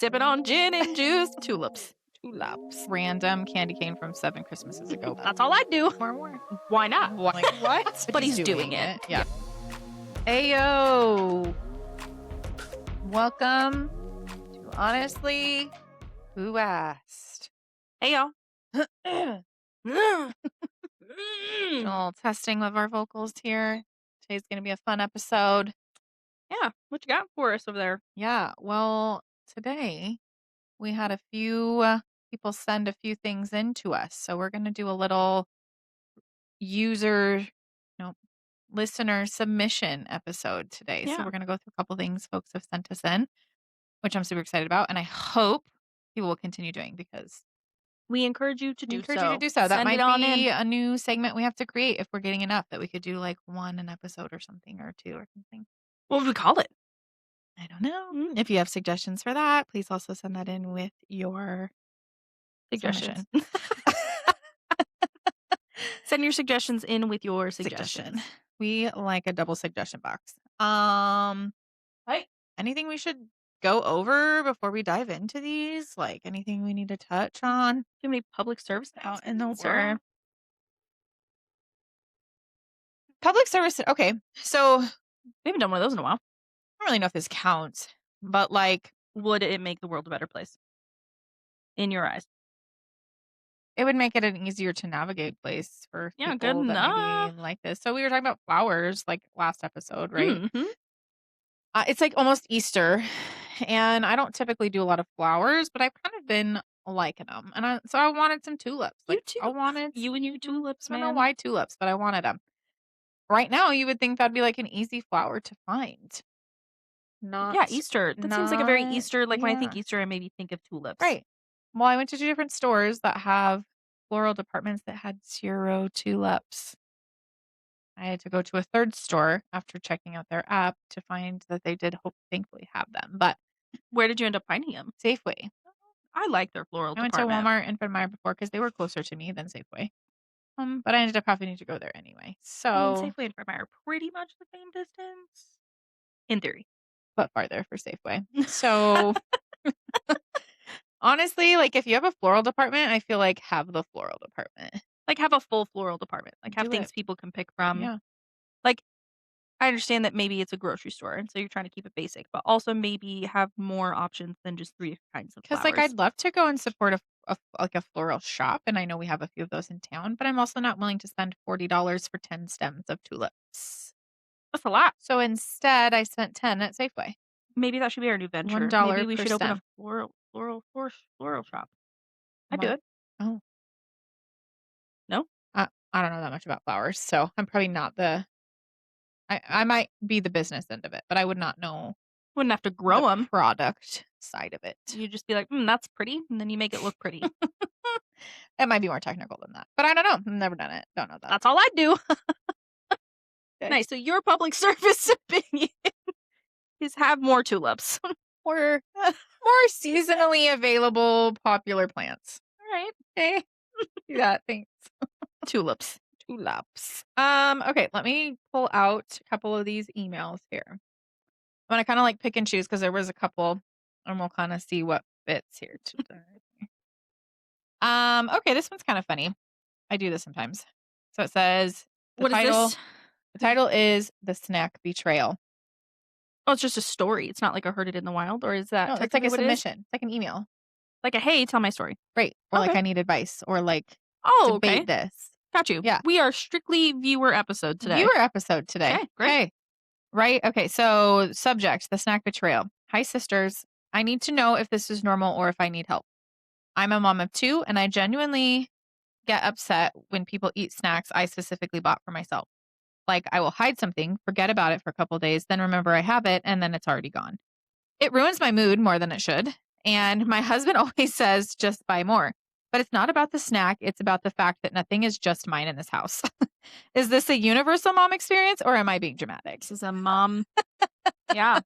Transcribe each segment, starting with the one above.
Sipping on gin and juice. Tulips. Tulips. Random candy cane from 7 Christmases ago. That's all I do. More. Why not? Like, what? But he's doing it. Yeah. Ayo. Welcome to Honestly, Who Asked? Hey, y'all. Little testing of our vocals here. Today's going to be a fun episode. Yeah. What you got for us over there? Yeah. Well, today we had a few people send a few things in to us. So we're going to do a little listener submission episode today. So Yeah. we're going to go through a couple things folks have sent us in, which I'm super excited about. And I hope people will continue doing because We encourage you to we do encourage so. you to do so. That Send might it on be in. a new segment we have to create if we're getting enough that we could do like one an episode or something or two or something. What would we call it? I don't know. If you have suggestions for that, please also send that in with your Suggestions. submission. Send your suggestions in with your suggestions. We like a double suggestion box. Right. Anything we should go over before we dive into these? Like anything we need to touch on? Too many public service Out in the announcements, world. Public service. Okay. So We haven't done one of those in a while. I don't really know if this counts, but like Would it make the world a better place? In your eyes? it would make it an easier to navigate place for Yeah, people good that enough. maybe like this. So we were talking about flowers like last episode, right? Mm-hmm. It's like almost Easter, and I don't typically do a lot of flowers, but I've kind of been liking them, and so I wanted some tulips. You Like too. I wanted You and your tulips, I don't man. know why tulips, but I wanted them. Right now, you would think that'd be like an easy flower to find. Not Yeah, Easter. That seems like a very not- Easter. Like when I think yeah. Easter, I maybe think of tulips. Right. Well, I went to 2 different stores that have floral departments that had 0 tulips. I had to go to a 3rd store after checking out their app to find that they did thankfully have them. But Where did you end up finding them? Safeway. I like their floral I went to department. Walmart and Fred Meyer before because they were closer to me than Safeway. But I ended up having to go there anyway. So I mean, Safeway and Fred Meyer are pretty much the same distance. In theory. but farther for Safeway. So honestly, like if you have a floral department, I feel like have the floral department. Like have a full floral department. Like have Do things it. people can pick from. Yeah. Like I understand that maybe it's a grocery store, and so you're trying to keep it basic, but also maybe have more options than just 3 kinds of flowers. Because like I'd love to go and support a floral shop, and I know we have a few of those in town, but I'm also not willing to spend $40 for 10 stems of tulips. That's a lot. So instead, I spent 10 at Safeway. Maybe that should be our new venture. $1 Maybe we per should open stem. a floral shop. I'd do it. Oh. No? I don't know that much about flowers, so I'm probably not I might be the business end of it, but I would not know Wouldn't have to grow the them. product side of it. You'd just be like, that's pretty, and then you make it look pretty. It might be more technical than that, but I don't know. I've never done it. Don't know that. That's all I do. Okay. Nice. So your public service opinion is have more tulips. Or more seasonally available popular plants. All right. Okay. Yeah, thanks. Tulips. Tulips. Okay, let me pull out a couple of these emails here. I'm gonna kind of like pick and choose because there was a couple, and we'll kind of see what fits here today. Okay, this one's kind of funny. I do this sometimes. So it says What is this? The title is The Snack Betrayal. Oh, it's just a story. It's not like a Heard It in the Wild, or is that No, it's like technically a what it is? submission. It's like an email. Like a hey, tell my story. Right. Or like Okay. I need advice or like Oh, debate okay. this. Got you. Yeah. We are strictly viewer episode today. Viewer episode today. Okay, great. Okay. Right. Okay. So subject, the snack betrayal. Hi, sisters. I need to know if this is normal or if I need help. I'm a mom of 2 and I genuinely get upset when people eat snacks I specifically bought for myself. Like I will hide something, forget about it for a couple days, then remember I have it and then it's already gone. It ruins my mood more than it should. And my husband always says, just buy more. But it's not about the snack. It's about the fact that nothing is just mine in this house. Is this a universal mom experience or am I being dramatic? This is a mom. Yeah.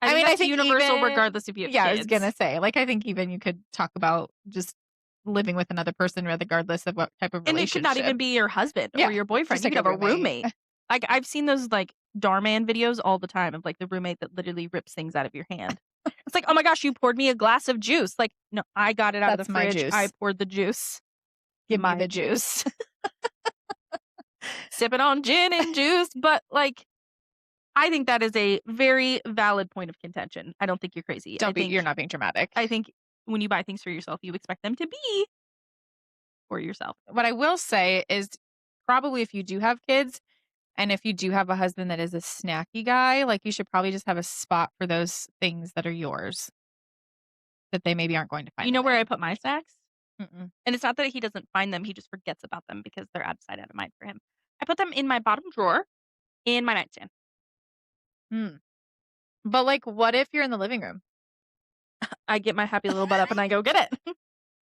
I mean, I that's think universal even- regardless if you have Yeah, I kids. was going to say, like, I think even you could talk about just living with another person regardless of what type of And it relationship. could not even be your husband Yeah, or your boyfriend. just You could like have a a roommate. Like I've seen those like Darman videos all the time of like the roommate that literally rips things out of your hand. It's like, "Oh my gosh, you poured me a glass of juice." Like, "No, I got it out of the That's my fridge. I juice. poured the juice. Give me My the juice. juice." Sipping on gin and juice, but, like, I think that is a very valid point of contention. I don't think you're crazy. Don't be you're not being dramatic. I think when you buy things for yourself, you expect them to be for yourself. What I will say is probably if you do have kids and if you do have a husband that is a snacky guy, like, you should probably just have a spot for those things that are yours that they maybe aren't going to You find know them where I in. put my snacks? Mm-mm. And it's not that he doesn't find them, he just forgets about them because they're out of sight, out of mind for him. I put them in my bottom drawer in my nightstand. Mm. But, like, what if you're in the living room? I get my happy little butt up and I go get it.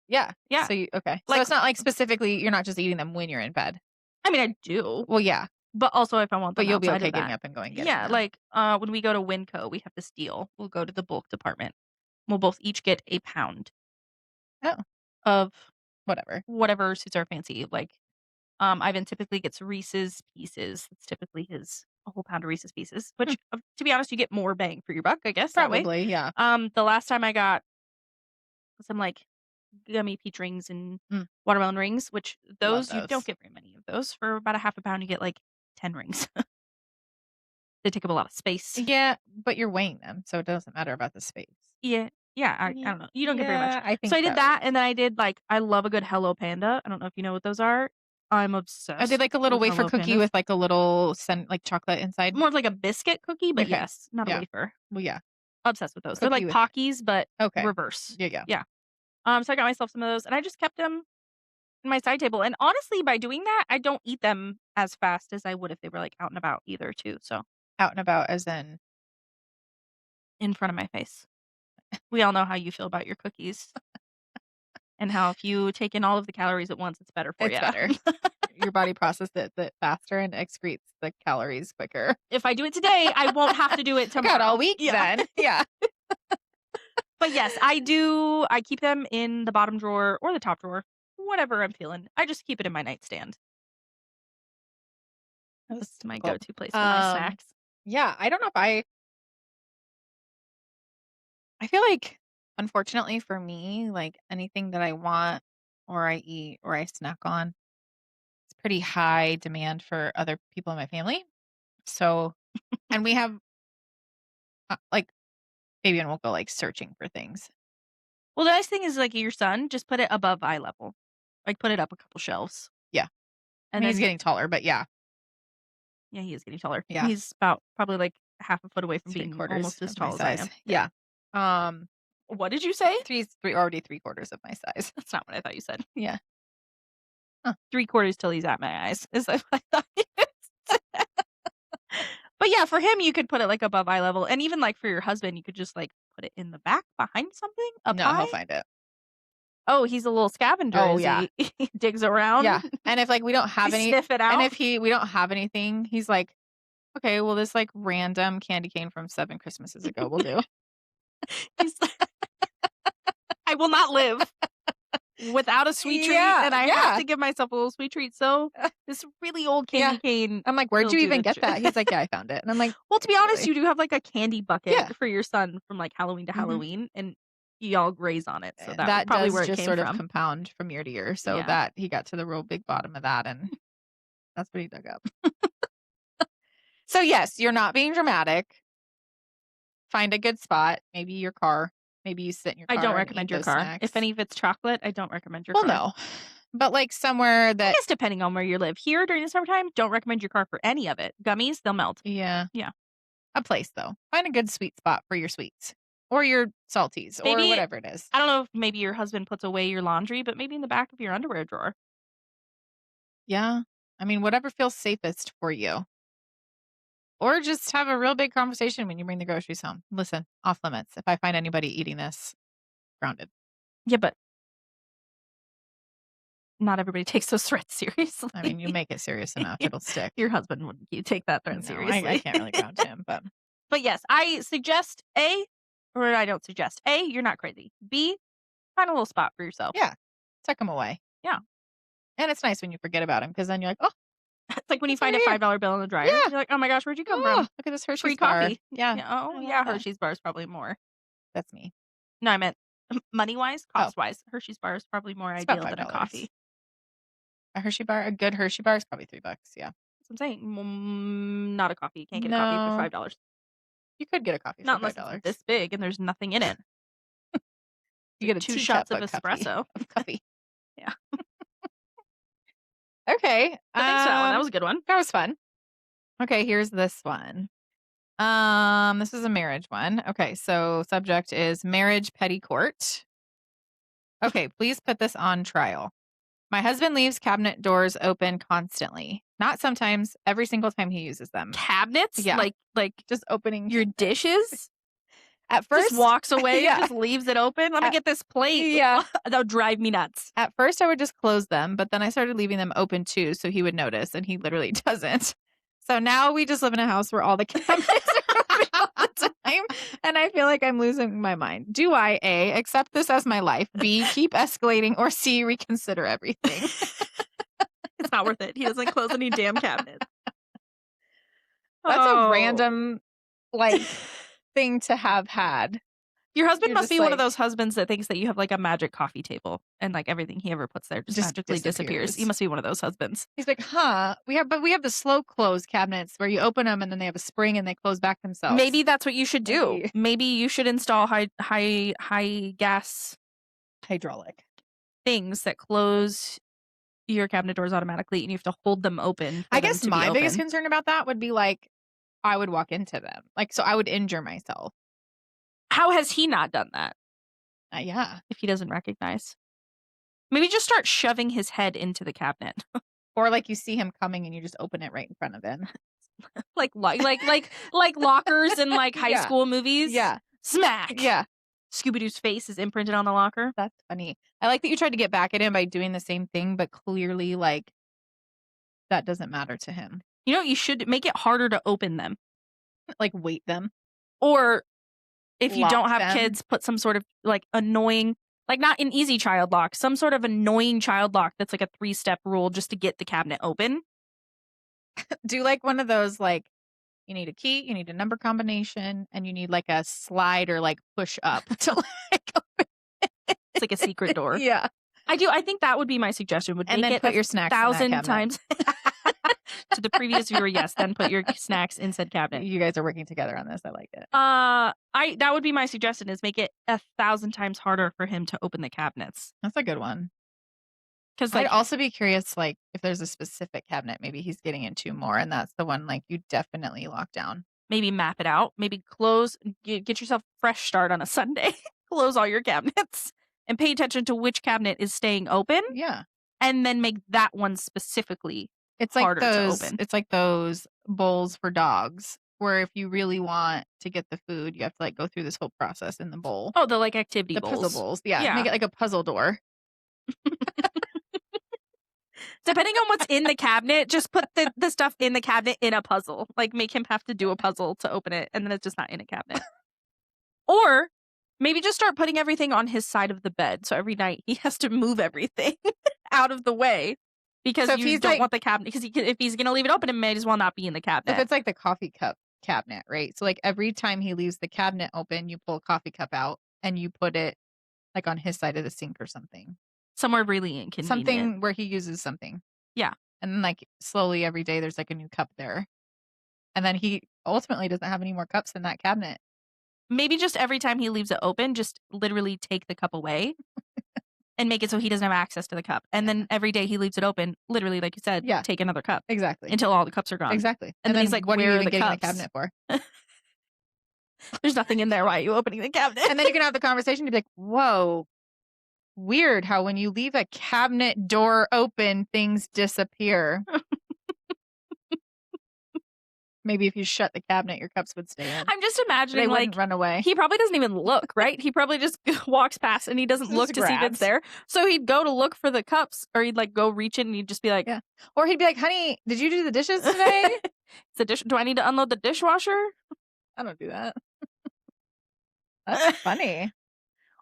Yeah. Yeah. So you okay. So Like, it's not like specifically you're not just eating them when you're in bed. I mean, I do, Well, yeah, but also if I want but them you'll be outside okay of getting that. up and going getting Yeah, them. like, when we go to Winco, we have this deal. We'll go to the bulk department. We'll both each get a pound Oh, of whatever. whatever suits our fancy. Like, Ivan typically gets Reese's Pieces. That's typically his a whole pound of Reese's Pieces, Hmm. which, to be honest, you get more bang for your buck, I guess, that way. Probably, yeah. The last time I got some, like, gummy peach rings and Mm, watermelon rings, which love those you don't those. get very many of those. For about a half a pound, you get, like, 10 rings. They take up a lot of space. Yeah, but you're weighing them, so it doesn't matter about the space. Yeah. Yeah, I don't know. You don't get very much. Yeah, I So think I did that that, works. and then I did, like, I love a good Hello Panda. I don't know if you know what those are. I'm I did, obsessed like, a little with wafer Hello cookie Pandas. with, like, a little like, chocolate inside. More of like a biscuit cookie, but Okay. yes, not a Yeah. wafer. Well, yeah. Obsessed with those. They're Cookie like with Pockies, but okay. reverse. Yeah, yeah. Yeah. So I got myself some of those, and I just kept them in my side table, and honestly, by doing that, I don't eat them as fast as I would if they were, like, out and about either too, so Out and about as in in front of my face. We all know how you feel about your cookies and how if you take in all of the calories at once, it's better for it's you. better. Your body processes it faster and excretes the calories quicker. If I do it today, I won't have to do it I got tomorrow. all week Yeah. then. Yeah. But yes, I do I keep them in the bottom drawer or the top drawer, whatever I'm feeling. I just keep it in my nightstand. That's That's my cool. go-to place for my snacks. Yeah, I don't know if I feel like, unfortunately for me, like, anything that I want or I eat or I snack on, it's pretty high demand for other people in my family. So and we have, like, Fabian will go, like, searching for things. Well, the nice thing is, like, your son, just put it above eye level. Like, put it up a couple shelves. Yeah. I And mean, he's then getting taller, but yeah. yeah, he is getting taller. Yeah. He's about probably, like, half a foot away from Three being quarters almost as of my tall as I size. am. Yeah. Um, What did you say? already 3/4 of my size. That's not what I thought you said. Yeah. Huh. 3/4 till he's at my eyes is what I thought you said. But yeah, for him, you could put it, like, above eye level, and even, like, for your husband, you could just, like, put it in the back behind something, up No, he'll high. find it. Oh, he's a little scavenger, Oh, is yeah. he? He digs around? Yeah. And if, like, we don't have You any sniff it and out? if we don't have anything, he's like, "Okay, well, this, like, random candy cane from 7 Christmases ago will do." He's like, I will not live without a sweet treat, Yeah, and I have yeah. to give myself a little sweet treat, so this really old candy Yeah. cane I'm like, "Where'd will you do even the get trick. that?" He's like, "Yeah, I found it." And I'm like, Well, to be honest, "Really?" you do have, like, a candy Yeah. bucket for your son from, like, Halloween to Mhm. Halloween, and y'all graze on it, so that was That probably does where it just came sort of from. compound from year to year, so Yeah. that he got to the real big bottom of that, and that's what he dug up. So, yes, you're not being dramatic. Find a good spot, maybe your car. Maybe you sit in your I don't car and recommend eat your those car. snacks. If any of it's chocolate, I don't recommend your Well, car. no. But, like, somewhere I that guess depending on where you live. Here during the summertime, don't recommend your car for any of it. Gummies, they'll melt. yeah. Yeah. A place, though. Find a good sweet spot for your sweets or your salties or Maybe whatever it is. I don't know if maybe your husband puts away your laundry, but maybe in the back of your underwear drawer. Yeah. I mean, whatever feels safest for you. Or just have a real big conversation when you bring the groceries home. Listen, off limits. If I find anybody eating this, grounded. Yeah, but not everybody takes those threats seriously. I mean, you make it serious enough, it'll stick. Your husband wouldn't you take that threat No, seriously. I can't really ground him, but But yes, I suggest I don't suggest you're not crazy. B, find a little spot for yourself. yeah, tuck them away. Yeah. And it's nice when you forget about him because then you're like, oh, It's like when you it's find over a here. $5 bill in the dryer. Yeah. You're like, oh my gosh, where'd you come Oh, from? look at this Hershey's Free bar. coffee. Yeah. Yeah, oh I love yeah, that. Hershey's bar is probably more. That's me. No, I meant money-wise, Oh. cost-wise. Hershey's bar is probably more It's about ideal than a $5. coffee. A Hershey bar, a good Hershey bar is probably $3. Yeah. That's what I'm saying. Not a coffee. You can't get a coffee for No. $5. You could get a coffee Not for unless $5. it's this big and there's nothing in it. You get a 2 teacup shots of of coffee. espresso. Of coffee. Yeah. Okay. But thanks for that one. That was a good one. That was fun. Okay, here's this one. This is a marriage one. Okay, so subject is marriage petty court. Okay, please put this on trial. My husband leaves cabinet doors open constantly. Not sometimes, every single time he uses them. Cabinets? Yeah. Like Just opening your dishes? At first, Just walks away Yeah. and just leaves it open? Let me get this plate. Yeah. That would drive me nuts. At first, I would just close them, but then I started leaving them open too, so he would notice, and he literally doesn't. So now we just live in a house where all the cabinets are open all the time, and I feel like I'm losing my mind. Do I, A, accept this as my life, B, keep escalating, or C, reconsider everything? It's not worth it. He doesn't close any damn cabinets. That's a random, like, thing to have had. Your husband You're must just be one of like- those husbands that thinks that you have like a magic coffee table and like everything he ever puts there just magically disappears. He must be one of those husbands. He's like, huh? We have the slow close cabinets where you open them and then they have a spring and they close back themselves. Maybe that's what you should do. Maybe. Maybe you should install high gas hydraulic things that close your cabinet doors automatically, and you have to hold them open. I guess my biggest concern about that would be like, I would walk into them, like, so I would injure myself. How has he not done that? Yeah. If he doesn't recognize, maybe just start shoving his head into the cabinet, or like you see him coming and you just open it right in front of him, like lockers in like high school movies. Yeah. Smack. Yeah. Scooby-Doo's face is imprinted on the locker. That's funny. I like that you tried to get back at him by doing the same thing, but clearly, like, that doesn't matter to him. You know, you should make it harder to open them. Like, weight them. Or if you Lock don't have them. kids, put some sort of like annoying, like not an easy child lock, some sort of annoying child lock that's like a 3-step rule just to get the cabinet open. Do like one of those, like, you need a key, you need a number combination, and you need like a slide or like push up to like open it. It's like a secret door. Yeah. I think that would be my suggestion. Would And make then it put your snacks in that 1,000 cabinet. times. To the previous viewer, yes. Then put your snacks in said cabinet. You guys are working together on this. I like it. That would be my suggestion: is make it 1,000 times harder for him to open the cabinets. That's a good one. Because I'd like, also be curious, like, if there's a specific cabinet maybe he's getting into more, and that's the one like you definitely lock down. maybe map it out. Maybe close. Get yourself a fresh start on a Sunday. Close all your cabinets and pay attention to which cabinet is staying open, Yeah. and then make that one specifically. It's like Harder to those open. it's like those bowls for dogs where if you really want to get the food, you have to like go through this whole process in the bowl. Oh, the like activity The bowls. puzzle bowls. Yeah. Yeah. Make it like a puzzle door. Depending on what's in the cabinet, just put the stuff in the cabinet in a puzzle. Like make him have to do a puzzle to open it, and then it's just not in a cabinet. Or maybe just start putting everything on his side of the bed, so every night he has to move everything out of the way because So if you he's, don't like- want the cabinet. Because if he's gonna leave it open, it may as well not be in the If cabinet. it's like the coffee cup cabinet, right? So like every time he leaves the cabinet open, you pull a coffee cup out and you put it like on his side of the sink or something. Somewhere really inconvenient. Something where he uses something. Yeah. And then like slowly every day there's like a new cup there. And then he ultimately doesn't have any more cups in that cabinet. Maybe just every time he leaves it open, just literally take the cup away and make it so he doesn't have access to the cup. And then every day he leaves it open, literally, like you said, Yeah. take another cup Exactly. until all the cups are gone. Exactly. And then he's like, what are "Where you are even the getting cups?" the cabinet for? There's nothing in there. Why are you opening the cabinet? And then you can have the conversation to be like, whoa, weird how when you leave a cabinet door open, things disappear. Maybe if you shut the cabinet, your cups would stay in. I'm just They imagining, wouldn't like, run away. he probably doesn't even look, right? He probably just walks past and he doesn't Just look to see if grabs. it's there. So he'd go to look for the cups, or he'd like go reach in and he'd just be like, Yeah. Or he'd be like, honey, did you do the dishes today? "It's the dish. Do I need to unload the dishwasher?" I don't do that. That's funny.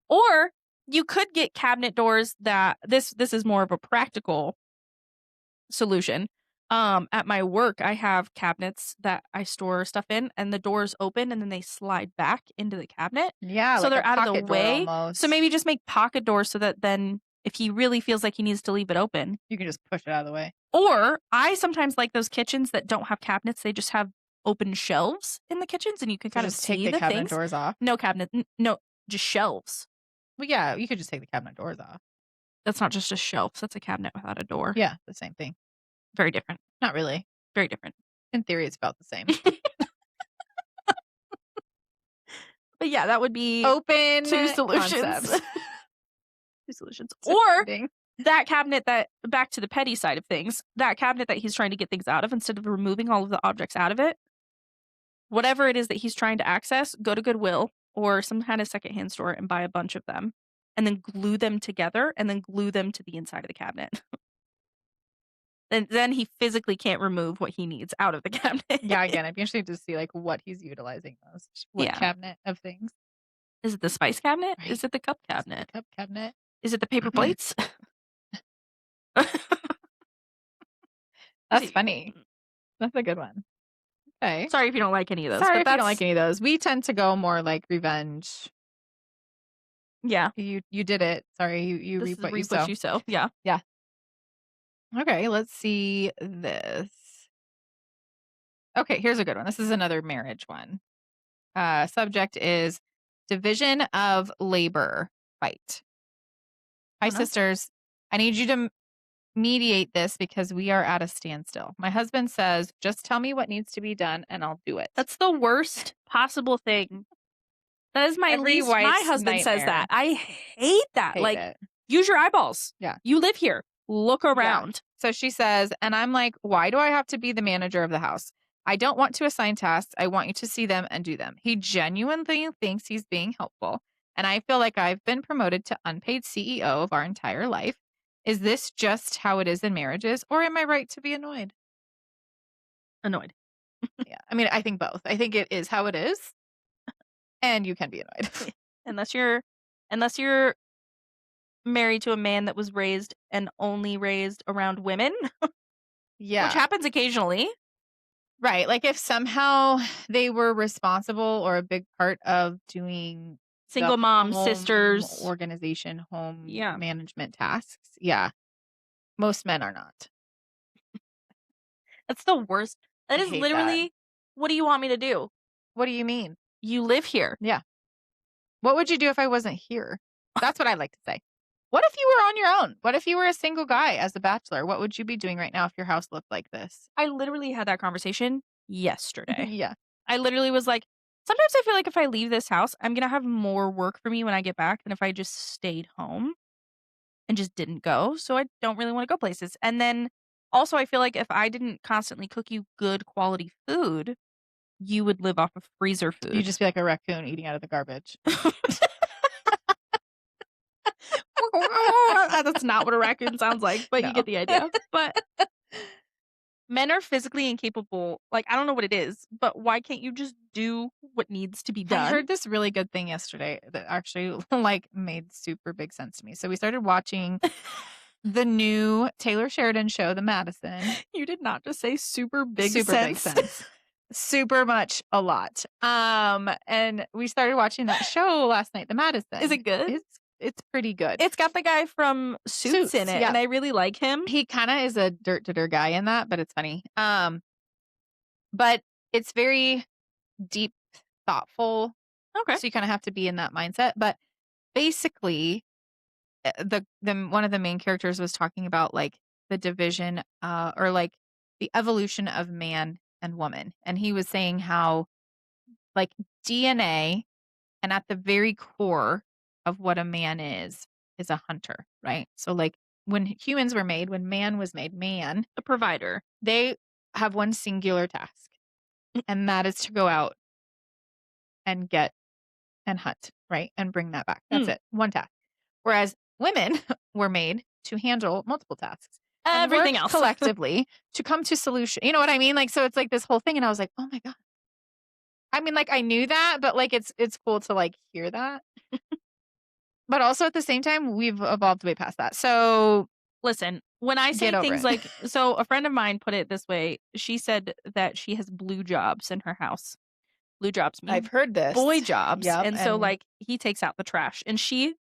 Or you could get cabinet doors that this is more of a practical solution. At my work, I have cabinets that I store stuff in, and the doors open and then they slide back into the cabinet. Yeah, So like they're a out of the pocket door way. almost. So maybe just make pocket doors so that then if he really feels like he needs to leave it open. you can just push it out of the way. Or I sometimes like those kitchens that don't have cabinets. They just have open shelves in the kitchens and you can So kind of just take see the the cabinet things. doors off. No cabinet. No, just shelves. Well, yeah, you could just take the cabinet doors off. That's not just a shelf. That's a cabinet without a door. Yeah, the same thing. Very different. Not really. Very different. In theory, it's about the same. But yeah, that would be Open two solutions. concepts. Two solutions. It's a Or thing. that cabinet that, back to the petty side of things, that cabinet that he's trying to get things out of, instead of removing all of the objects out of it, whatever it is that he's trying to access, go to Goodwill or some kind of secondhand store and buy a bunch of them and then glue them together and then glue them to the inside of the cabinet. And then he physically can't remove what he needs out of the cabinet. Yeah, again, I'd be interested to see like what he's utilizing most. What Yeah. cabinet of things? Is it the spice cabinet? Right. Is it the cup Is it cabinet? the cup cabinet. Is it the paper plates? That's funny. That's a good one. Okay. Sorry if you don't like any of those. Sorry but if you don't like any of those. We tend to go more like revenge. Yeah. You did it. Sorry, you This reap is what you reap sow. what you sow. Yeah. Okay, let's see this. Okay, here's a good one. This is another marriage one. Subject is division of labor fight. Hi, Oh, no. sisters. I need you to mediate this because we are at a standstill. My husband says, just tell me what needs to be done and I'll do it. That's the worst possible thing. That is my Every least. My wife's husband says nightmare. that. I hate that. Hate like, it. use your eyeballs. Yeah. You live here. Look around. So she says, and I'm like, why do I have to be the manager of the house? I don't want to assign tasks. I want you to see them and do them. He genuinely thinks he's being helpful. And I feel like I've been promoted to unpaid CEO of our entire life. Is this just how it is in marriages, or am I right to be annoyed? Annoyed. Yeah. I mean, I think both. I think it is how it is. And you can be annoyed. Unless you're married to a man that was raised and only raised around women, Yeah. which happens occasionally. Right. Like if somehow they were responsible or a big part of doing Single the moms, home sisters. organization, home Yeah. management tasks. Yeah. Most men are not. That's the worst. That I is hate literally, what do you want me to do? What do you mean? You live here. What would you do if I wasn't here? That's what I like to say. What if you were on your own? What if you were a single guy as a bachelor? What would you be doing right now if your house looked like this? I literally had that conversation yesterday. Yeah. I literally was like, sometimes I feel like if I leave this house, I'm going to have more work for me when I get back than if I just stayed home and just didn't go. So I don't really want to go places. And then also, I feel like if I didn't constantly cook you good quality food, you would live off of freezer food. You'd just be like a raccoon eating out of the garbage. That's not what a raccoon sounds like, but No. you get the idea. But men are physically incapable. Like, I don't know what it is, but why can't you just do what needs to be done? I heard this really good thing yesterday that actually like made super big sense to me. So we started watching the new Taylor Sheridan show, The Madison. You did not just say super big Super big sense. sense. Super much a lot. And we started watching that show last night, The Madison. Is it good? It's pretty good. It's got the guy from Suits in it, yeah. and I really like him. He kind of is a dirt guy in that, but it's funny. But it's very deep, thoughtful. Okay. So you kind of have to be in that mindset. But basically, the one of the main characters was talking about like the division, or like the evolution of man and woman, and he was saying how like DNA, and at the very core of what a man is a hunter, right? So like when humans were made, when man was made, man, The provider. they have one singular task, and that is to go out and get and hunt, right? And bring that back. That's it. One task. Whereas women were made to handle multiple tasks. and Everything work else. collectively to come to solution. You know what I mean? Like, so it's like this whole thing. And I was like, oh my God. I mean, like I knew that, but like, it's cool to like hear that. But also at the same time, we've evolved way past that. So Listen, when I say Get over things it. like, so a friend of mine put it this way. She said that she has blue jobs in her house. Blue jobs mean I've heard this. boy jobs. Yep. And so, like, he takes out the trash. And she,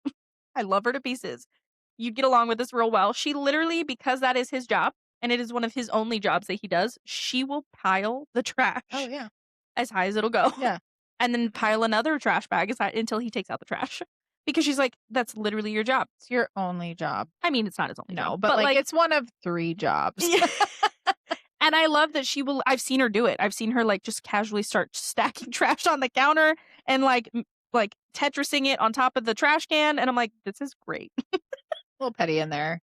I love her to pieces. You get along with this real well. She literally, because that is his job and it is one of his only jobs that he does, she will pile the trash oh yeah. as high as it'll go. Yeah. And then pile another trash bag as high until he takes out the trash. Because she's like, that's literally your job. It's your only job. I mean, it's not his only No, job. but like it's one of 3 jobs. Yeah. And I love that she will. I've seen her do it. I've seen her like just casually start stacking trash on the counter and like Tetrising it on top of the trash can. And I'm like, this is great. A little petty in there.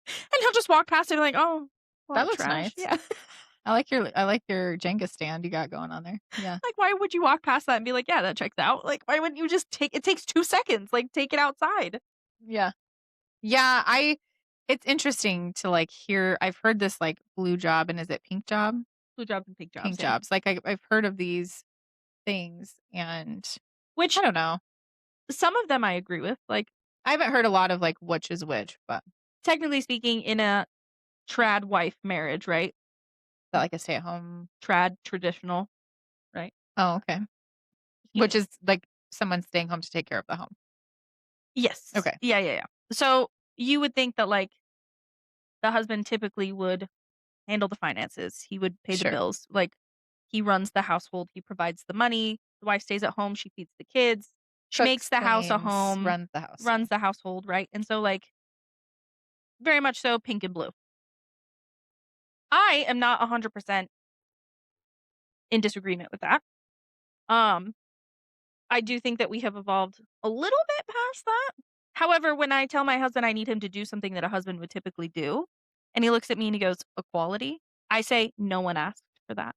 And he'll just walk past it and be like, oh, well, That looks trash. nice. Yeah. I like your Jenga stand you got going on there. Yeah. Like, why would you walk past that and be like, yeah, that checks out? Like, why wouldn't you just take it? Takes 2 seconds. Like, take it outside. Yeah. Yeah. It's interesting to like hear. I've heard this like blue job and is it pink job? Blue jobs and pink jobs. Pink yeah. jobs. Like I've heard of these things and Which I don't know. some of them I agree with. Like, I haven't heard a lot of like which is which, but technically speaking, in a trad wife marriage, right? is that like a stay at home. Trad traditional. Oh, okay. Which is like someone staying home to take care of the home. Yes. Okay. Yeah. So you would think that like the husband typically would handle the finances. He would pay Sure. the bills. Like he runs the household. He provides the money. The wife stays at home. She feeds the kids. She Cooks, makes the house a cleans, home. runs the house. Runs the household, right? And so like very much so pink and blue. I am not 100% in disagreement with that. I do think that we have evolved a little bit past that. However, when I tell my husband I need him to do something that a husband would typically do, and he looks at me and he goes, equality, I say, no one asked for that.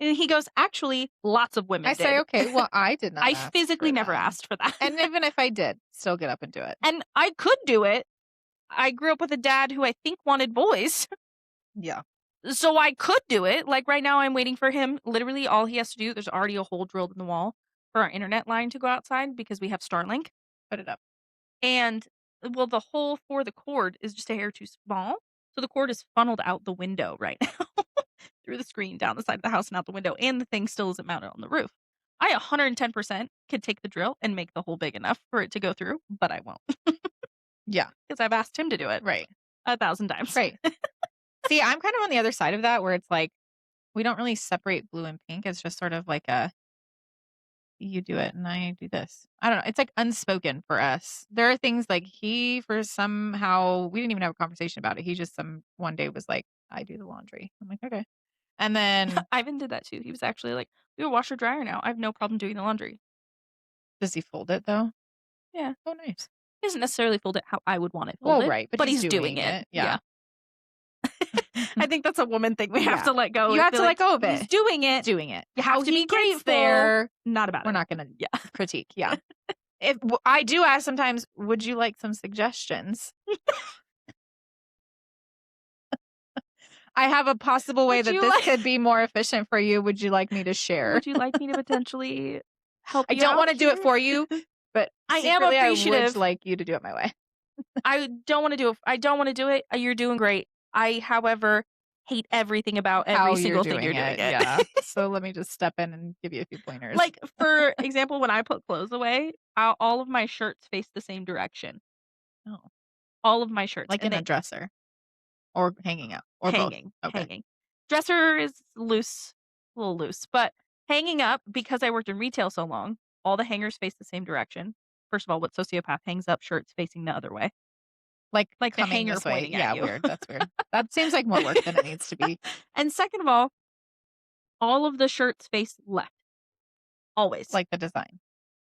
And he goes, actually, lots of women I say, did. okay, well, I did not. I ask physically for never that. asked for that. And even if I did, still get up and do it. And I could do it. I grew up with a dad who I think wanted boys. Yeah. So I could do it. Like right now, I'm waiting for him. Literally, all he has to do, there's already a hole drilled in the wall for our internet line to go outside because we have Starlink. Put it up. And well, the hole for the cord is just a hair too small. So the cord is funneled out the window right now through the screen down the side of the house and out the window. And the thing still isn't mounted on the roof. I 110% could take the drill and make the hole big enough for it to go through, but I won't. Yeah. Because I've asked him to do it Right. 1,000 times. Right. See, I'm kind of on the other side of that where it's like, we don't really separate blue and pink. It's just sort of like you do it and I do this. I don't know. It's like unspoken for us. There are things like we didn't even have a conversation about it. He just one day was like, I do the laundry. I'm like, okay. And then Ivan did that too. He was actually like, we have a washer dryer now. I have no problem doing the laundry. does he fold it though? Yeah. Oh, nice. He doesn't necessarily fold it how I would want it Well, folded. right. But he's doing it. Yeah. I think that's a woman thing we have Yeah. to let go. You have to let go of He's it. doing it. Doing it. You How have to be he gets grateful. there. Not about We're it. not going to Yeah. critique. Yeah. I do ask sometimes, would you like some suggestions? I have a possible way Would that you this like- could be more efficient for you. Would you like me to share? Would you like me to potentially help I you don't out want to do it here? for you, but I am secretly I appreciative. would like you to do it my way. I don't want to do it. I don't want to do it. You're doing great. I, however, hate everything about every single thing you're doing it. Yeah. So let me just step in and give you a few pointers. Like, for example, when I put clothes away, all of my shirts face the same direction. Oh. All of my shirts. Like And in a dresser or hanging out or hanging. both. Okay. Hanging. Dresser is loose, a little loose, but hanging up, because I worked in retail so long, all the hangers face the same direction. First of all, what sociopath hangs up shirts facing the other way? Like the coming hanger this way. pointing Yeah, at you. weird. That's weird. That seems like more work than it needs to be. And second of all of the shirts face left. Always. Like the design.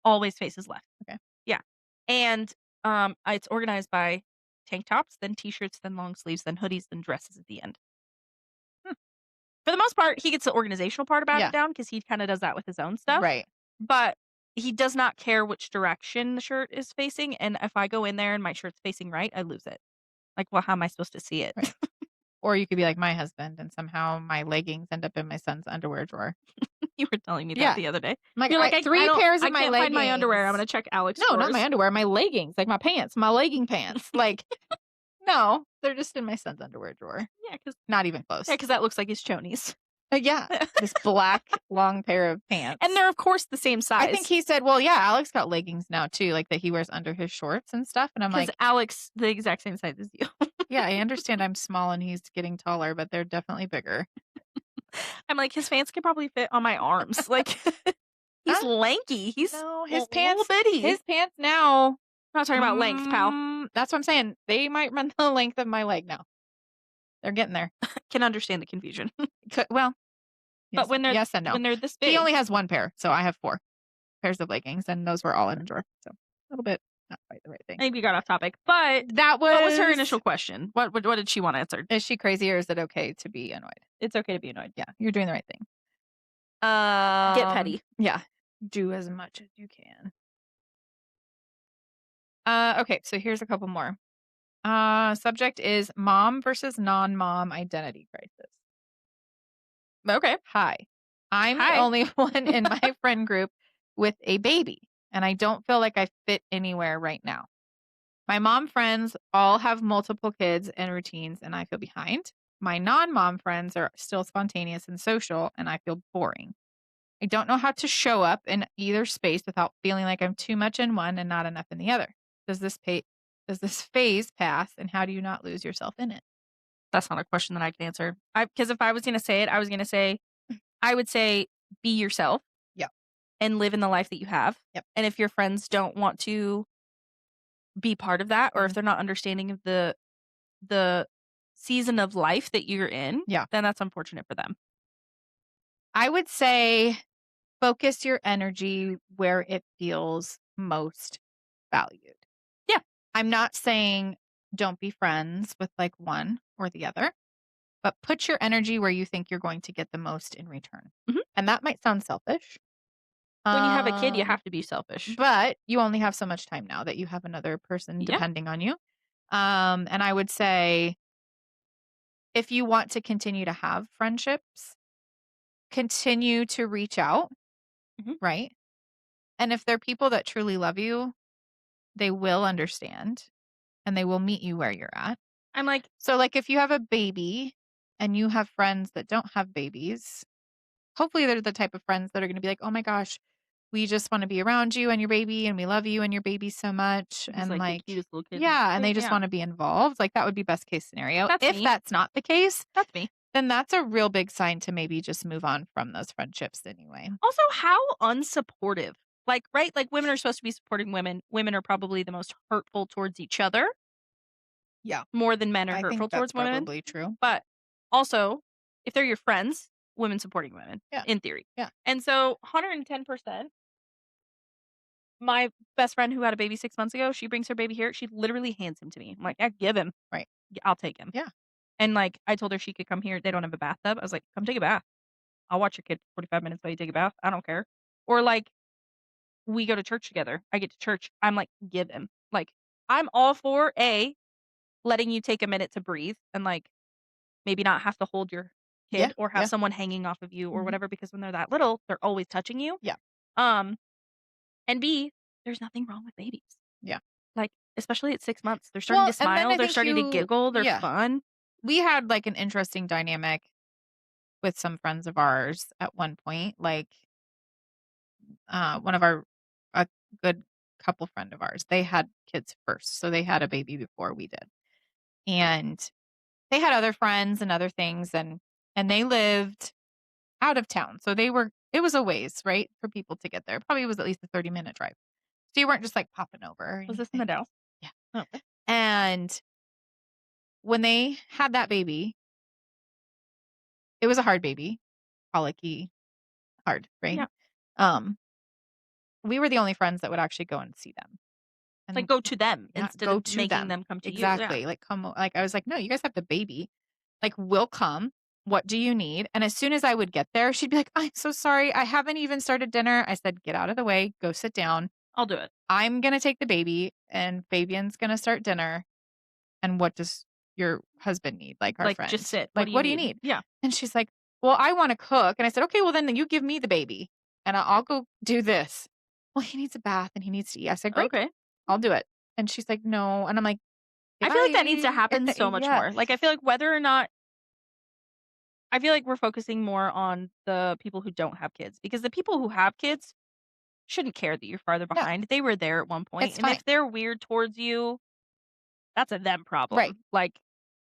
Always faces left. Okay. Yeah. And it's organized by tank tops, then t-shirts, then long sleeves, then hoodies, then dresses at the end. For the most part, he gets the organizational part about Yeah. it down because he kind of does that with his own stuff. Right. But he does not care which direction the shirt is facing. And if I go in there and my shirt's facing right, I lose it. Like, well, how am I supposed to see it? Right. Or you could be like my husband and somehow my leggings end up in my son's underwear drawer. You were telling me that Yeah. the other day. I'm like, You're like, three I don't- pairs of I my can't leggings. find my underwear. I'm going to check Alex. No, not my underwear, my leggings, like my pants, my legging pants. Like, No, they're just in my son's underwear drawer. Yeah, because Not even close. that looks like his chonies. Yeah, this black long pair of pants. And they're, of course, the same size. I think he said, well, yeah, Alex got leggings now too, like that he wears under his shorts and stuff. And I'm Because like, Alex, the exact same size as you. yeah, I understand I'm small and he's getting taller, but they're definitely bigger. I'm like, his pants could probably fit on my arms. Like, he's Huh? lanky. He's No, his little pants, bitty. his pants now. I'm not talking about length, pal. That's what I'm saying. They might run the length of my leg now. They're getting there. Can understand the confusion. Well, But when they're yes and no. when they're this big, He only has one pair, so I have 4 pairs of leggings, and those were all in a drawer. So a little bit not quite the right thing. I think we got off topic. But That was what was her initial question? What did she want answered? Is she crazy or is it okay to be annoyed? It's okay to be annoyed. Yeah, you're doing the right thing. Get petty. Yeah, do as much as you can. Okay, so here's a couple more. Subject is mom versus non-mom identity crisis. Okay. Hi. I'm Hi. the only one in my friend group with a baby, and I don't feel like I fit anywhere right now. My mom friends all have multiple kids and routines, and I feel behind. My non-mom friends are still spontaneous and social, and I feel boring. I don't know how to show up in either space without feeling like I'm too much in one and not enough in the other. Does this phase pass, and how do you not lose yourself in it? That's not a question that I can answer. Because if I was going to say it, I would say be yourself. Yep. And live in the life that you have. Yep. And if your friends don't want to be part of that, or if they're not understanding of the season of life that you're in, Yeah. then that's unfortunate for them. I would say focus your energy where it feels most valued. Yeah. I'm not saying don't be friends with like one or the other, but put your energy where you think you're going to get the most in return. Mhm. And that might sound selfish. When you have a kid, you have to be selfish. But you only have so much time now that you have another person Yeah. depending on you. And I would say if you want to continue to have friendships, continue to reach out, Mhm. right? And if they're people that truly love you, they will understand and they will meet you where you're at. I'm like, So like if you have a baby and you have friends that don't have babies, hopefully they're the type of friends that are going to be like, "Oh my gosh, we just want to be around you and your baby and we love you and your baby so much." he's And like like, the cutest little kid. yeah, and they Yeah. just want to be involved. Like that would be best case scenario. That's If me. that's not the case, That's me. then that's a real big sign to maybe just move on from those friendships anyway. Also, how unsupportive. Like, right? Like women are supposed to be supporting women. Women are probably the most hurtful towards each other. Yeah. More than men are I hurtful think that's towards women. probably true. But also, if they're your friends, women supporting women. Yeah. In theory. Yeah. And so 110%. My best friend who had a baby 6 months ago, she brings her baby here. She literally hands him to me. I'm like, yeah, give him. Right. I'll take him. Yeah. And like, I told her she could come here. They don't have a bathtub. I was like, come take a bath. I'll watch your kid for 45 minutes while you take a bath. I don't care. Or like, we go to church together. I get to church. I'm like, give him. Like, I'm all for letting you take a minute to breathe and like maybe not have to hold your kid Yeah, or have yeah. someone hanging off of you or Mhm. whatever, because when they're that little, they're always touching you. Yeah. And B, there's nothing wrong with babies. Yeah. Like, especially at 6 months. They're starting to Well, and then smile. I They're think starting to you- giggle. They're yeah. fun. We had like an interesting dynamic with some friends of ours at one point. Like one of a good couple friend of ours, they had kids first. So they had a baby before we did. And they had other friends and other things and they lived out of town. So it was a ways, right? For people to get there. Probably was at least a 30-minute drive. So you weren't just like popping over. or Was this in the anything. Dalles? Yeah. Oh, okay. And when they had that baby, it was a hard baby, colicky, hard, right? Yeah. We were the only friends that would actually go and see them. And Like, go to them yeah, instead go of to making them come to exactly. you. Like come, like I was like, no, you guys have the baby. Like we'll come. What do you need? And as soon as I would get there, she'd be like, I'm so sorry. I haven't even started dinner. I said, get out of the way. Go sit down. I'll do it. I'm going to take the baby and Fabian's going to start dinner. And what does your husband need? Like our friend. Just sit. Like, what do you need? Yeah. And she's like, well, I want to cook. And I said, okay, well, then you give me the baby and I'll go do this. Well, he needs a bath and he needs to eat. I said, great, Okay. I'll do it. And she's like, no. And I'm like, I feel like that needs to Bye. happen so much Yeah. more. Like, I feel like whether or not I feel like we're focusing more on the people who don't have kids because the people who have kids shouldn't care that you're farther No, behind. They were there at one point, it's and fine. if they're weird towards you, that's a them problem. Right. Like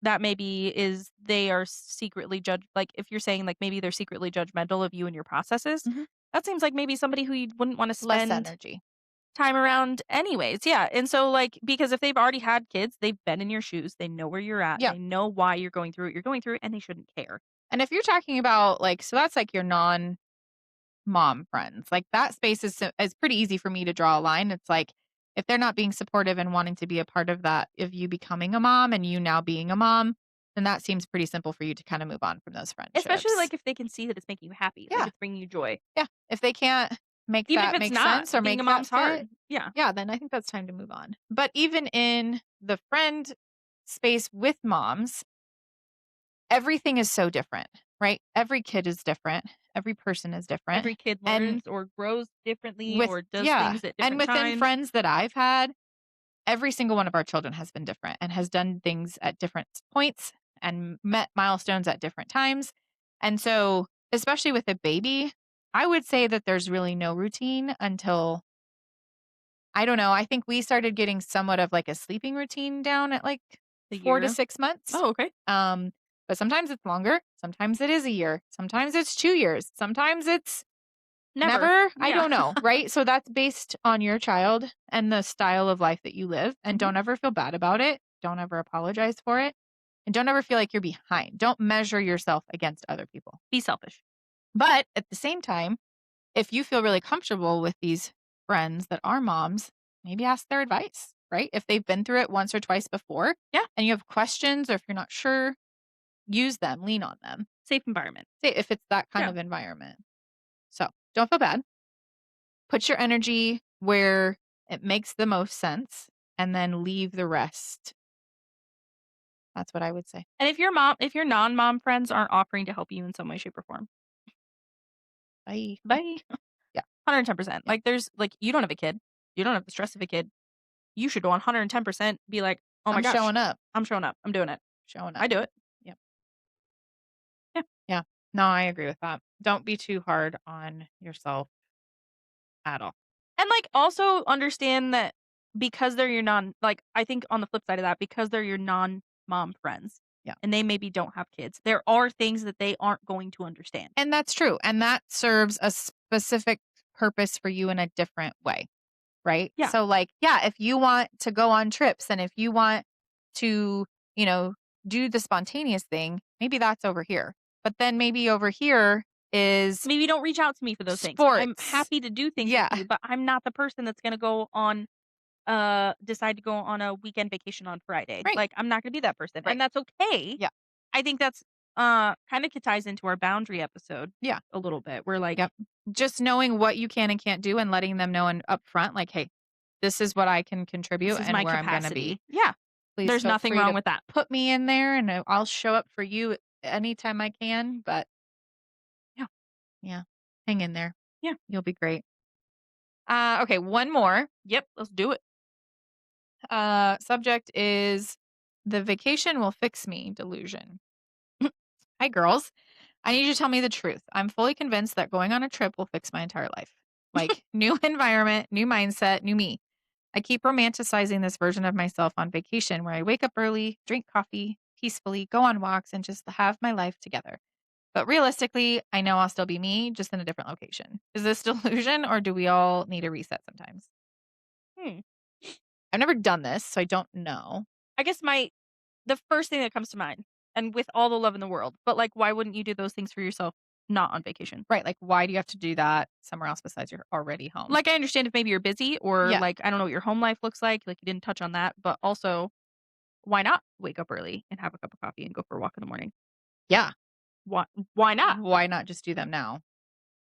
that maybe is they are secretly like if you're saying like maybe they're secretly judgmental of you and your processes, Mhm. that seems like maybe somebody who you wouldn't want to Less spend energy. time around anyways. Yeah. And so like because if they've already had kids, they've been in your shoes, they know where you're at, Yeah. they know why you're going through what you're going through, and they shouldn't care. And if you're talking about like, so that's like your non-mom friends, like that space is pretty easy for me to draw a line. It's like if they're not being supportive and wanting to be a part of that, of you becoming a mom and you now being a mom, then that seems pretty simple for you to kind of move on from those friendships. Especially like if they can see that it's making you happy, Yeah. like it's bringing you joy. Yeah. If they can't make Even that if it's make not, sense or being make a that mom's fit, hard. Yeah. yeah, then I think that's time to move on. But even in the friend space with moms, everything is so different, right? Every kid is different. Every person is different. Every kid And learns or grows differently with or does yeah, things at and different within times. friends that I've had, every single one of our children has been different and has done things at different points and met milestones at different times. And so, especially with a baby, I would say that there's really no routine until I don't know. I think we started getting somewhat of like a sleeping routine down at like The 4 to year. 6 months. Oh, okay. But sometimes it's longer. Sometimes it is a year. Sometimes it's 2 years. Sometimes it's never. I Yeah. don't know. Right. So that's based on your child and the style of life that you live. And Mhm. don't ever feel bad about it. Don't ever apologize for it. And don't ever feel like you're behind. Don't measure yourself against other people. Be selfish. But at the same time, if you feel really comfortable with these friends that are moms, maybe ask their advice, right? If they've been through it once or twice before, Yeah. and you have questions or if you're not sure, use them, lean on them. Safe environment. If it's that kind Yeah. of environment. So don't feel bad. Put your energy where it makes the most sense and then leave the rest. That's what I would say. And if your non-mom friends aren't offering to help you in some way, shape, or form, Bye. bye. Yeah. 110%. Like there's like you don't have a kid. You don't have the stress of a kid. You should 110% be like, oh my I'm gosh, showing up. I'm showing up. I'm doing it. Showing up. I do it. Yep. Yeah. Yeah. No, I agree with that. Don't be too hard on yourself at all. And like also understand that because they're your I think on the flip side of that, because they're your non-mom friends. Yeah. And they maybe don't have kids, there are things that they aren't going to understand. And that's true. And that serves a specific purpose for you in a different way. Right. Yeah. So like, yeah, if you want to go on trips and if you want to, do the spontaneous thing, maybe that's over here. But then maybe over here is Maybe don't reach out to me for those things. I'm sports. happy to do things Yeah. with you, but I'm not the person that's going to go on decide to go on a weekend vacation on Friday. Right. Like I'm not going to be that person. Right. And that's okay. Yeah. I think that's kind of ties into our boundary episode. Yeah. A little bit. We're like Yep. Just knowing what you can and can't do and letting them know and up front, like, hey, this is what I can contribute this is and my where capacity. I'm going to be. Yeah. Please There's feel nothing free wrong to with that. put me in there and I'll show up for you anytime I can. But yeah, hang in there. Yeah. You'll be great. Okay, one more. Yep, let's do it. Subject is the vacation will fix me delusion. Hi, girls. I need you to tell me the truth. I'm fully convinced that going on a trip will fix my entire life. Like new environment, new mindset, new me. I keep romanticizing this version of myself on vacation where I wake up early, drink coffee, peacefully, go on walks, and just have my life together. But realistically, I know I'll still be me, just in a different location. Is this delusion or do we all need a reset sometimes? I've never done this, so I don't know. I guess the first thing that comes to mind, and with all the love in the world, but like, why wouldn't you do those things for yourself not on vacation? Right. Like, why do you have to do that somewhere else besides you're already home? Like, I understand if maybe you're busy or Yeah. like, I don't know what your home life looks like. Like, you didn't touch on that, but also, why not wake up early and have a cup of coffee and go for a walk in the morning? Yeah. Why not? Why not just do them now?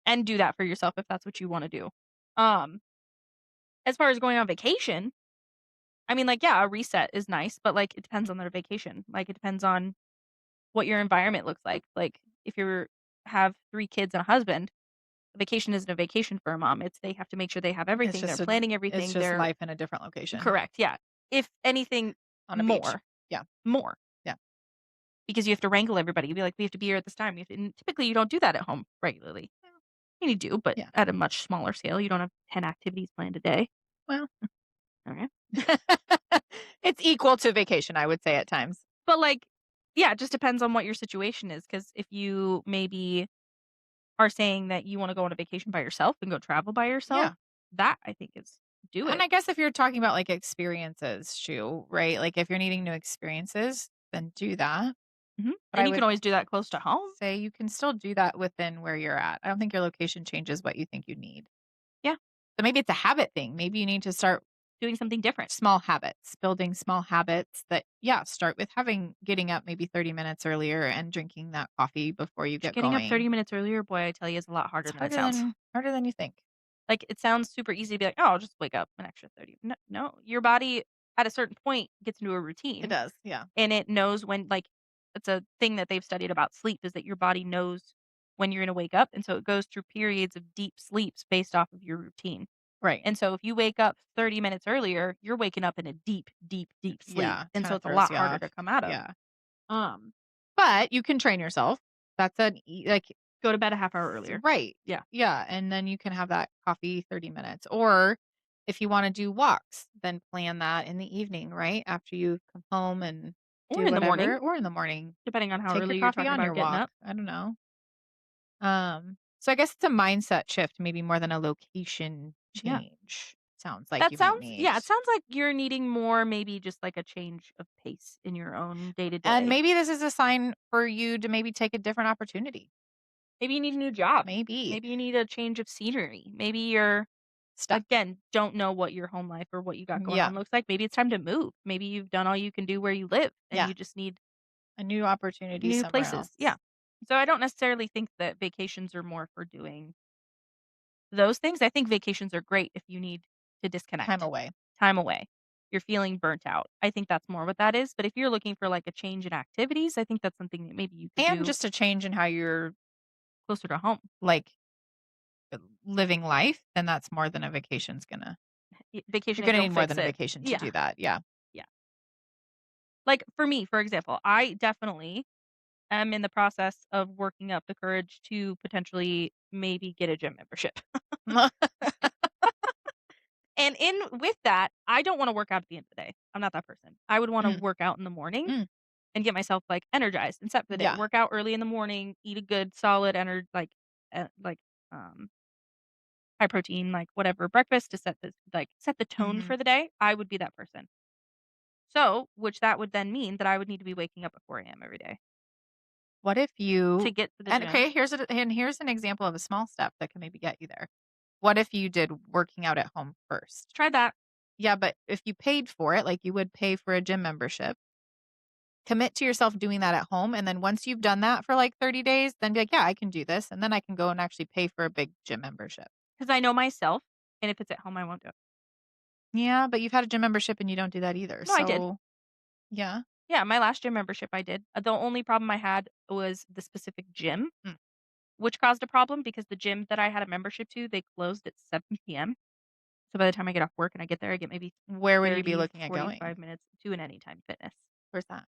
And do that for yourself if that's what you want to do. As far as going on vacation, I mean, like, yeah, a reset is nice, but like, it depends on their vacation. Like, it depends on what your environment looks like. Like, if you have 3 kids and a husband, a vacation isn't a vacation for a mom. They have to make sure they have everything. They're planning everything. It's just They're life in a different location. correct. Yeah. If anything, on a beach. more. Yeah. More. Yeah. Because you have to wrangle everybody. You'd be like, we have to be here at this time. And typically, you don't do that at home regularly. Well, I mean, you do, but yeah. at a much smaller scale. You don't have 10 activities planned a day. Well, Okay. it's equal to vacation, I would say at times. But like, yeah, it just depends on what your situation is. Because if you maybe are saying that you want to go on a vacation by yourself and go travel by yourself, Yeah. that I think is do And it. I guess if you're talking about like experiences too, right? Like if you're needing new experiences, then do that. But And I you would can always do that close to home. say you can still do that within where you're at. I don't think your location changes what you think you need. Yeah. So maybe it's a habit thing. Maybe you need to start Doing something different. small habits, building small habits that, start with getting up maybe 30 minutes earlier and drinking that coffee before you get Getting going. up 30 minutes earlier, boy, I tell you, is a lot harder It's than it sounds. harder than you think. Like, it sounds super easy to be like, "Oh, I'll just wake up an extra 30." No, your body at a certain point gets into a It routine, does. Yeah. and it knows when like, it's a thing that they've studied about sleep is that your body knows when you're gonna wake up, and so it goes through periods of deep sleeps based off of your routine. Right. And so if you wake up 30 minutes earlier, you're waking up in a deep, deep, deep sleep, Yeah. and so Kinda it's a throws lot you harder off. to come out of. Yeah. Um, But you can train yourself. That's like Go to bed a half hour earlier. right. Yeah. Yeah. And then you can have that coffee 30 minutes. Or if you want to do walks, then plan that in the evening, right? After you come home and Or do in the morning, whatever. Or in the morning. depending on how Take early your you're coffee talking on about your getting walk. up. I don't know. So I guess it's a mindset shift, maybe more than a location Yeah. change. Sounds like That you might sounds need. yeah, it sounds like you're needing more maybe just like a change of pace in your own day to And day. maybe this is a sign for you to maybe take a different opportunity. Maybe you need a new job. Maybe. Maybe you need a change of scenery. Maybe you're Stuff. again, don't know what your home life or what you got going Yeah. on looks like. Maybe it's time to move. Maybe you've done all you can do where you live and Yeah. you just need A new opportunity new somewhere places. else. Yeah. So I don't necessarily think that vacations are more for doing those things. I think vacations are great if you need to disconnect. Time away. Time away. You're feeling burnt out. I think that's more what that is. But if you're looking for like a change in activities, I think that's something that maybe you could And do just a change in how you're closer to home. like living life, then that's more than a vacation's gonna. Vacation You're gonna don't need more fix than a it. vacation to Yeah. do that. Yeah. Yeah. Like for me, for example, I definitely am in the process of working up the courage to potentially maybe get a gym membership. And in with that, I don't want to work out at the end of the day. I'm not that person. I would want to Mm. work out in the morning Mm. and get myself like energized and set for the day. Yeah. Work out early in the morning, eat a good solid like high protein like whatever breakfast to set the tone Mhm. for the day. I would be that person. So, which that would then mean that I would need to be waking up at 4 a.m. every day What if you to get to the and gym. okay, here's an example of a small step that can maybe get you there. What if you did working out at home first? Try that. Yeah, but if you paid for it, like you would pay for a gym membership, commit to yourself doing that at home. And then once you've done that for like 30 days, then be like, yeah, I can do this. And then I can go and actually pay for a big gym membership. Because I know myself, and if it's at home, I won't do it. Yeah, but you've had a gym membership and you don't do that either. No, I did. Yeah. Yeah, my last gym membership I did. The only problem I had was the specific gym, Mm. which caused a problem because the gym that I had a membership to, they closed at 7 PM. So by the time I get off work and I get there, I get maybe Where would you be 30, looking at 45 going? minutes to an Anytime Fitness. Where's that?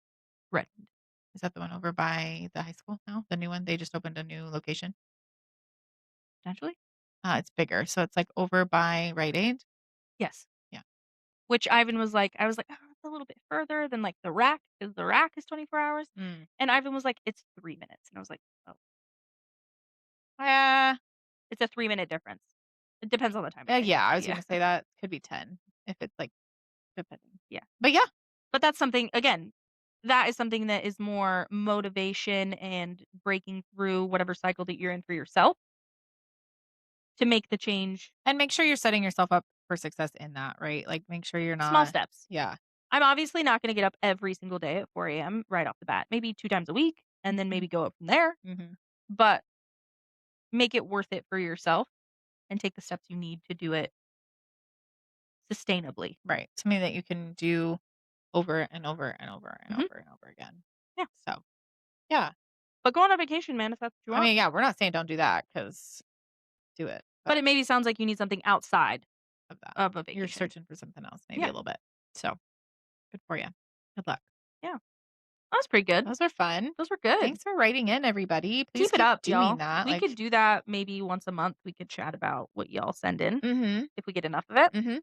Redmond. Is that the one over by the high school now? The new one? They just opened a new location. Potentially? It's bigger. So it's like over by Rite Aid. Yes. Yeah. Which Ivan was like, I was like, oh, it's a little bit further than like the rack because the rack is 24 hours. Mm. And Ivan was like, it's 3 minutes. And I was like, oh, it's a 3-minute difference. It depends on the time of day. Yeah, I was gonna say that could be 10 if it's like depending. Yeah. But yeah, But that's something, again, that is something that is more motivation and breaking through whatever cycle that you're in for yourself to make the change. and make sure you're setting yourself up for success in that, right? Like make sure you're Small not. steps. Yeah. I'm obviously not going to get up every single day at 4 a.m. right off the bat. Maybe 2 times a week and then maybe go up from there. Mm-hmm. But make it worth it for yourself and take the steps you need to do it sustainably. Right. Something that you can do over and over and over and Mhm. over and over again. Yeah. So, yeah. But go on a vacation, man, if that's what you I want. mean, yeah, we're not saying don't do that because do it. But it maybe sounds like you need something outside of that. of a vacation. You're searching for something else, maybe Yeah. a little bit. So, good for you. Good luck. That was pretty good. Those are fun. Those were good. Thanks for writing in, everybody. Please Keep it up, doing y'all. that. We could do that maybe once a month. We could chat about what y'all send in Mm-hmm. if we get enough of it. Mm-hmm.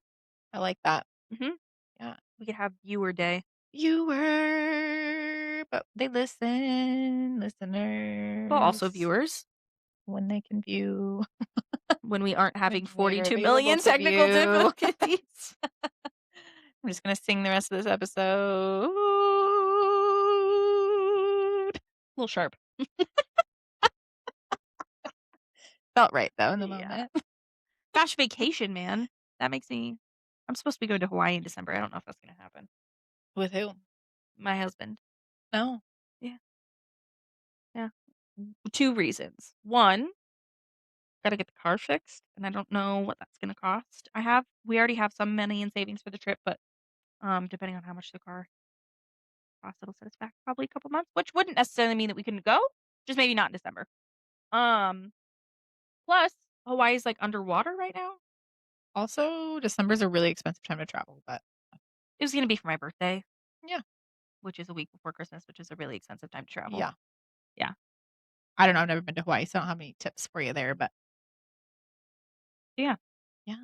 I like that. Mm-hmm. Yeah. We could have viewer day. But they listen, listeners. Well, also viewers when they can view. when we aren't having they're 42 available million to technical view. difficulties. I'm just gonna sing the rest of this episode. A little sharp. Felt right though in the Yeah. moment. Gosh, vacation, man. That makes me. I'm supposed to be going to Hawaii in December. I don't know if that's going to happen. With who? My husband. No. Yeah. 2 reasons. 1, got to get the car fixed, and I don't know what that's going to cost. We already have some money in savings for the trip, but depending on how much the car costs, it'll set us back probably a couple months, which wouldn't necessarily mean that we couldn't go, just maybe not in December. Plus Hawaii's like underwater right now. Also, December's a really expensive time to travel, but It was going to be for my birthday. Yeah. Which is a week before Christmas, which is a really expensive time to travel. yeah. Yeah. I don't know. I've never been to Hawaii, so I don't have any tips for you there, but Yeah. Yeah.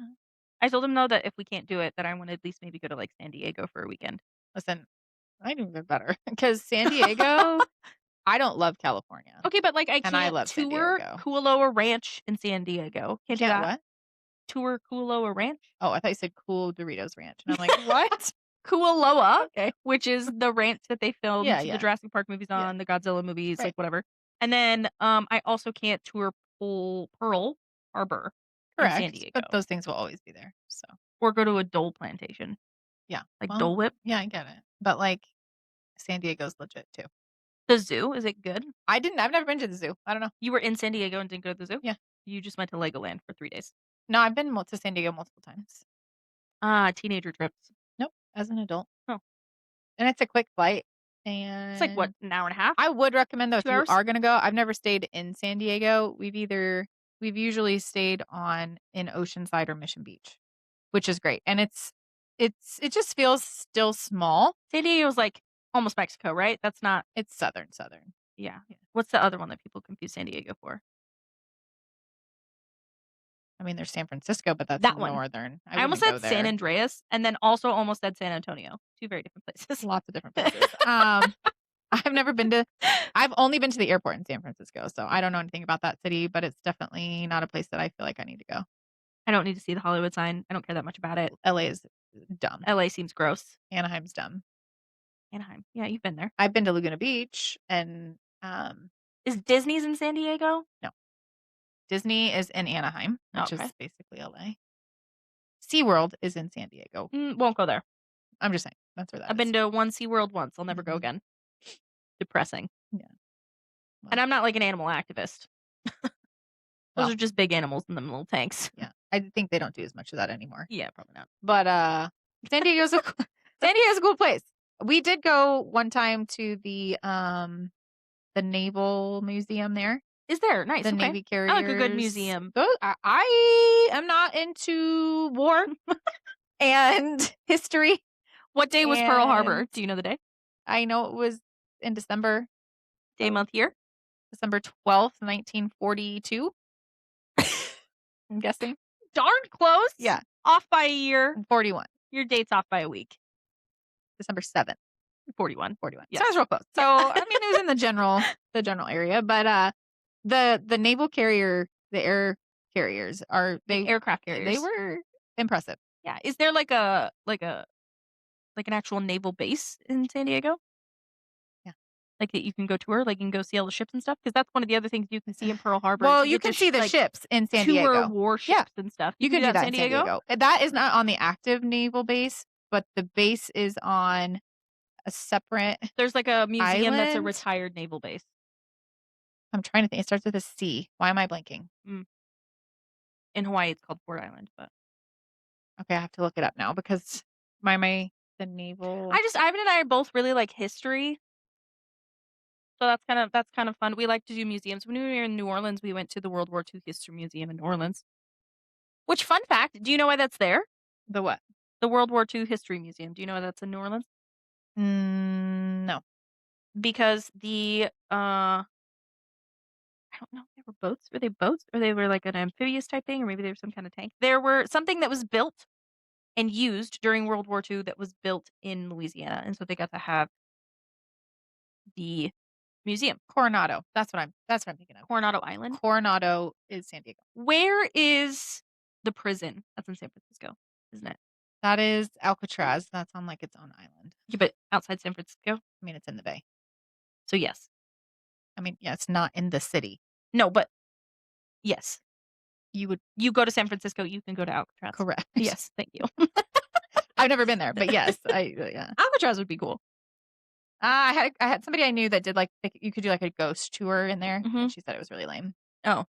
I told him though that if we can't do it, that I want to at least maybe go to like San Diego for a weekend. Listen, I knew they're better because San Diego, I don't love California. Okay, but like I And I can't love San tour Diego. Kualoa Ranch in San Diego. Can't do Can't that. what? Tour Kualoa Ranch. Oh, I thought you said Cool Doritos Ranch. And I'm like, what? Kualoa, Okay. which is the ranch that they filmed Yeah, the yeah. Jurassic Park movies Yeah. on, the Godzilla movies, Right. like whatever. And then I also can't tour Pearl Harbor in San Correct. Diego. But those things will always be there. So Or go to a Dole plantation. yeah. Like Well, Dole Whip. Yeah, I get it. But like San Diego's legit too. The zoo, is it good? I've never been to the zoo. I don't know. You were in San Diego and didn't go to the zoo? Yeah. You just went to Legoland for 3 days. No, I've been to San Diego multiple times. Teenager trips. Nope. As an adult. Oh. And it's a quick flight. And It's like what, an hour and a half? I would recommend though, if 2 you hours? are gonna go. I've never stayed in San Diego. We've usually stayed in Oceanside or Mission Beach, which is great. And it just feels still small. San Diego's like almost Mexico, right? That's not. It's southern. Yeah. What's the other one that people confuse San Diego for? I mean, there's San Francisco, but that's That one. northern. I almost wouldn't said go San there. Andreas and then also almost said San Antonio. 2 very different places. Lots of different places. I've only been to the airport in San Francisco, so I don't know anything about that city, but it's definitely not a place that I feel like I need to go. I don't need to see the Hollywood sign. I don't care that much about it. LA is dumb. LA seems gross. Anaheim's dumb. Anaheim. Yeah, you've been there. I've been to Laguna Beach, and Is Disney's in San Diego? No. Disney is in Anaheim, which Okay. is basically LA. SeaWorld is in San Diego. Won't go there. I'm just saying. That's where that I've been to one SeaWorld once. I'll never go Mhm. again. Depressing. Yeah. And I'm not like an animal activist. Those Well. are just big animals in them little tanks. Yeah. I think they don't do as much of that anymore. Yeah, probably not. But San Diego's a cool place. We did go one time to the Naval Museum there. Is there? Nice. The Okay. Navy carriers. I like a good museum. I am not into war and history. What day was Pearl Harbor? And- Do you know the day? I know it was in December. Day, month, year? December 12th, 1942. I'm guessing. Darn close. Yeah. Off by a year. 41. Your date's off by a week. December 7th. 41. 41. Yes. So I was real close. So I mean, it was in the general area, but the naval carrier, the air carriers are Aircraft carriers. They were impressive. Yeah. Is there like an actual naval base in San Diego? Yeah. Like that you can go tour, like you can go see all the ships and stuff? Because that's one of the other things you can see in Pearl Harbor. Well, is you get can to see the like, ships in San tour Diego. warships and stuff. You can do that in San Diego. That is not on the active naval base, but the base is on a separate. There's like a museum that's a island? retired naval base. I'm trying to think. It starts with a C. Why am I blanking? In Hawaii, it's called Ford Island, but Okay, I have to look it up now because the naval. Ivan and I are both really like history. So that's kind of fun. We like to do museums. When we were in New Orleans, we went to the World War II History Museum in New Orleans. Which, fun fact, do you know why that's there? The what? The World War II History Museum. Do you know why that's in New Orleans? No. Because I don't know if they were boats. Were they boats? Or they were like an amphibious type thing? Or maybe they were some kind of tank. There were something that was built and used during World War II that was built in Louisiana. And so they got to have the museum. Coronado. That's what I'm thinking of. Coronado Island. Coronado is San Diego. Where is the prison? That's in San Francisco, isn't it? That is Alcatraz. That's on like its own island. Yeah, but outside San Francisco? I mean, it's in the bay. So yes. I mean, yeah, it's not in the city. No, but yes. You go to San Francisco, you can go to Alcatraz. correct. Yes, thank you. I've never been there, but yes, yeah. Alcatraz would be cool. I had somebody I knew that did like you could do like a ghost tour in there, Mhm. and she said it was really lame. Oh.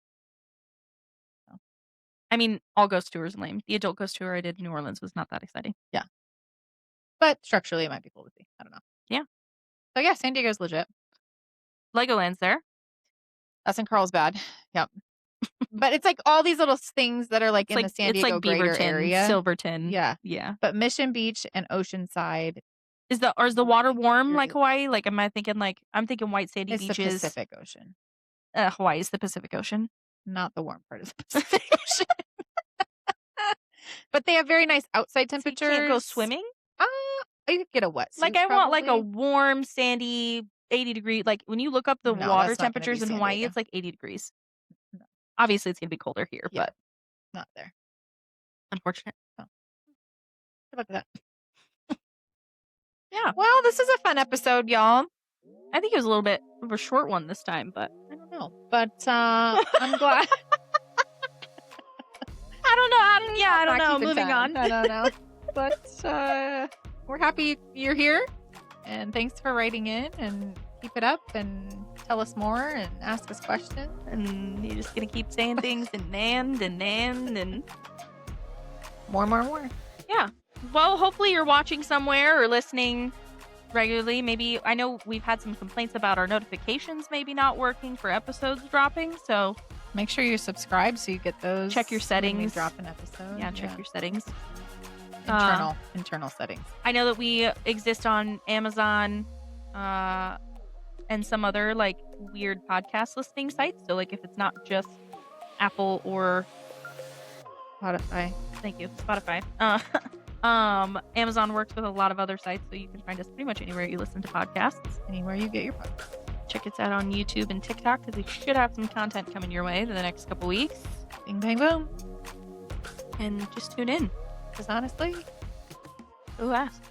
I mean, all ghost tours are lame. The adult ghost tour I did in New Orleans was not that exciting. But structurally, it might be cool to see. I don't know. Yeah. So yeah, San Diego's legit. Legoland's there. That's in Carlsbad. Yep. But it's like all these little things that are like It's in the San it's Diego like greater Beaverton, area. Silverton. Yeah. Yeah. But Mission Beach and Oceanside Is the water warm like Period. Hawaii? Like, am I thinking like I'm thinking white sandy is the beaches? Pacific Ocean, Hawaii is the Pacific Ocean. not the warm part of the Pacific Ocean. But they have very nice outside So you temperatures. can't go swimming. You could get a wetsuit. Like I want like a probably. warm sandy 80-degree. Like when you look up the No, water that's not gonna be temperatures in San Hawaii, Diego. it's like 80 degrees. No. Obviously, it's gonna be colder here, Yeah. but Not there. unfortunate. Good luck with that. Yeah. Well, this is a fun episode, y'all. I think it was a little bit of a short one this time, but I don't know, but I'm glad. I don't know. Not keeping Moving time. on. I don't know. But we're happy you're here. And thanks for writing in and keep it up and tell us more and ask us questions. And you're just gonna keep saying things and More. yeah. Well, hopefully you're watching somewhere or listening regularly. Maybe I know we've had some complaints about our notifications maybe not working for episodes dropping. So Make sure you subscribe so you get those. Check your when we settings. drop an episode. yeah, check your settings. internal settings. I know that we exist on Amazon, and some other like weird podcast listening sites. So like if it's not just Apple or Spotify. thank you, Spotify. Amazon works with a lot of other sites, so you can find us pretty much anywhere you listen to podcasts. Anywhere you get your podcasts. Check us out on YouTube and TikTok because we should have some content coming your way in the next couple weeks. Bing, bang, boom. And just tune in. Because honestly, Who asked?